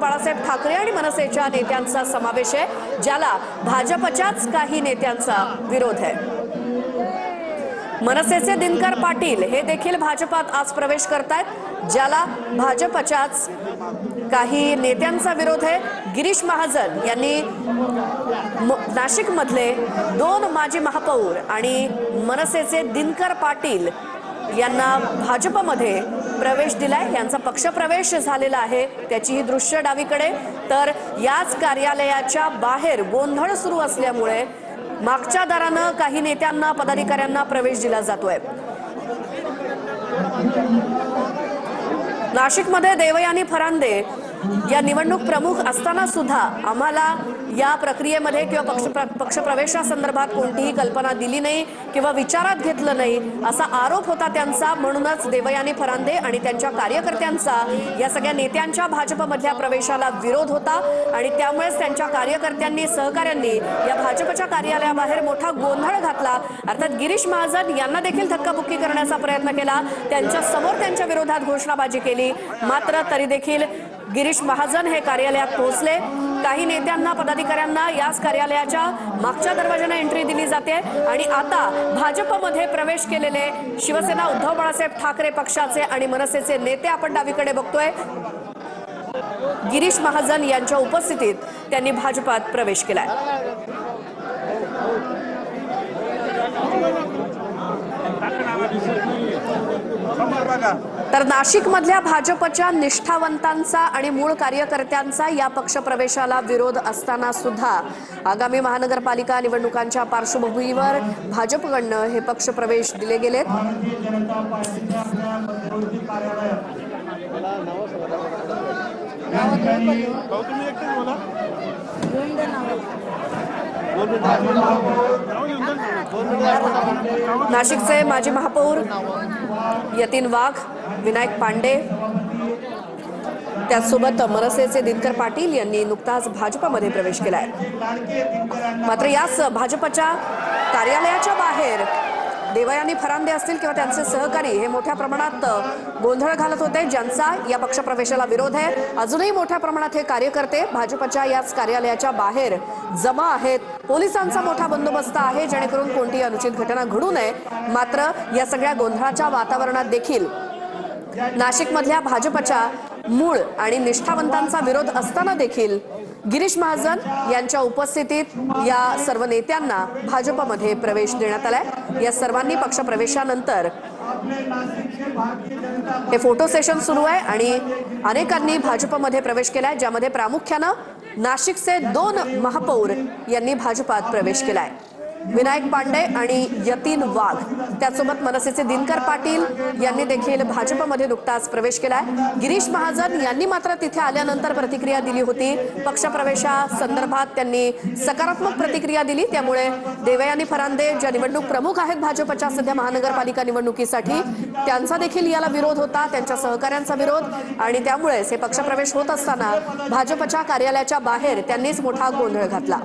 बाळासाहेब ठाकरे आणि मनसेच्या नेत्यांचा समावेश आहे, ज्याला भाजपच्याच काही नेत्यांचा विरोध आहे। मनसेचे दिनकर पाटील हे देखील भाजपात आज प्रवेश करतायत, ज्याला भाजपच्याच काही नेत्यांचा विरोध आहे। गिरीश महाजन यांनी नाशिक मधले 2 माजी महापौर आणि मनसेचे दिनकर पाटील यांना भाजपमध्ये प्रवेश दिलाय। यांचा पक्षप्रवेश झालेला आहे, त्याची ही दृश्य डावीकडे। तर याच कार्यालयाच्या बाहेर गोंधळ सुरू असल्यामुळे मागच्या दारानं काही नेत्यांना पदाधिकाऱ्यांना प्रवेश दिला जातोय। नाशिकमध्ये देवयानी फरांदे या निवडणूक प्रमुख असताना सुद्धा आम्हाला या प्रक्रियेमध्ये किंवा पक्षप्रवेशासंदर्भात कोणतीही कल्पना दिली नाही किंवा विचारात घेतलं नाही असा आरोप होता त्यांचा। म्हणूनच देवयानी फरांदे आणि त्यांच्या कार्यकर्त्यांचा या सगळ्या नेत्यांच्या भाजपमधल्या प्रवेशाला विरोध होता आणि त्यामुळेच त्यांच्या कार्यकर्त्यांनी सहकाऱ्यांनी या भाजपच्या कार्यालयाबाहेर मोठा गोंधळ घातला। अर्थात गिरीश महाजन यांना देखील धक्काबुक्की करण्याचा प्रयत्न केला, त्यांच्या समोर त्यांच्या विरोधात घोषणाबाजी केली, मात्र तरी देखील गिरीश महाजन हे कार्यालयात पोहोचले। काही नेत्यांना पदाधिकाऱ्यांना याच कार्यालयाच्या मागच्या दरवाजाने एंट्री दिली जाते आणि आता भाजपमध्ये प्रवेश केलेले शिवसेना उद्धव बाळासाहेब ठाकरे पक्षाचे आणि मनसेचे नेते आपण डावीकडे बघतोय। गिरीश महाजन यांच्या उपस्थितीत त्यांनी भाजपात प्रवेश केलाय। तर नाशिक मधल्या भाजपच्या निष्ठावंतांचा आणि मूळ कार्यकर्त्यांचा या पक्षप्रवेशाला विरोध असताना सुद्धा आगामी महानगरपालिका निवडणुकांच्या पार्श्वभूमीवर भाजपकडनं हे पक्षप्रवेश दिले गेलेत। नाशिकचे माजी महापौर यतीन वाघ, विनायक पांडे, त्यासोबत मनसेचे दिनकर पाटील यांनी नुकताच भाजपमध्ये प्रवेश केलाय। मात्र याच भाजपच्या कार्यालयाच्या बाहेर देवयानी फरांदे असतील किंवा त्यांचे सहकारी हे मोठ्या प्रमाणात गोंधळ घालत होते, ज्यांचा या पक्षप्रवेशाला विरोध आहे। अजूनही मोठ्या प्रमाणात हे कार्यकर्ते भाजपच्या याच कार्यालयाच्या बाहेर जमा आहेत। पोलिसांचा मोठा बंदोबस्त आहे जेणेकरून कोणतीही अनुचित घटना घडू नये। मात्र या सगळ्या गोंधळाच्या वातावरणात देखील नाशिकमधल्या भाजपच्या मूळ आणि निष्ठावंतांचा विरोध असताना देखील गिरीश महाजन यांच्या उपस्थितीत या सर्व नेत्यांना भाजपमध्ये प्रवेश देण्यात आलाय। या सर्वांनी पक्षप्रवेशानंतर हे फोटो सेशन सुरू आहे आणि अनेकांनी भाजपमध्ये प्रवेश केलाय, ज्यामध्ये प्रामुख्यानं नाशिकचे 2 महापौर यांनी भाजपात प्रवेश केलाय, विनायक पांडे आणि यतीन वाघ। त्यासोबत मनसेचे दिनकर पाटील यांनी देखील भाजपमध्ये नुकताच प्रवेश केलाय। गिरीश महाजन यांनी मात्र तिथे आल्यानंतर प्रतिक्रिया दिली होती, पक्षप्रवेशासंदर्भात त्यांनी सकारात्मक प्रतिक्रिया दिली। त्यामुळे देवयानी फरांदे ज्या निवडणूक प्रमुख आहेत भाजपच्या सध्या महानगरपालिका निवडणुकीसाठी, त्यांचा देखील याला विरोध होता, त्यांच्या सहकाऱ्यांचा विरोध, आणि त्यामुळेच हे पक्षप्रवेश होत असताना भाजपच्या कार्यालयाच्या बाहेर त्यांनीच मोठा गोंधळ घातला।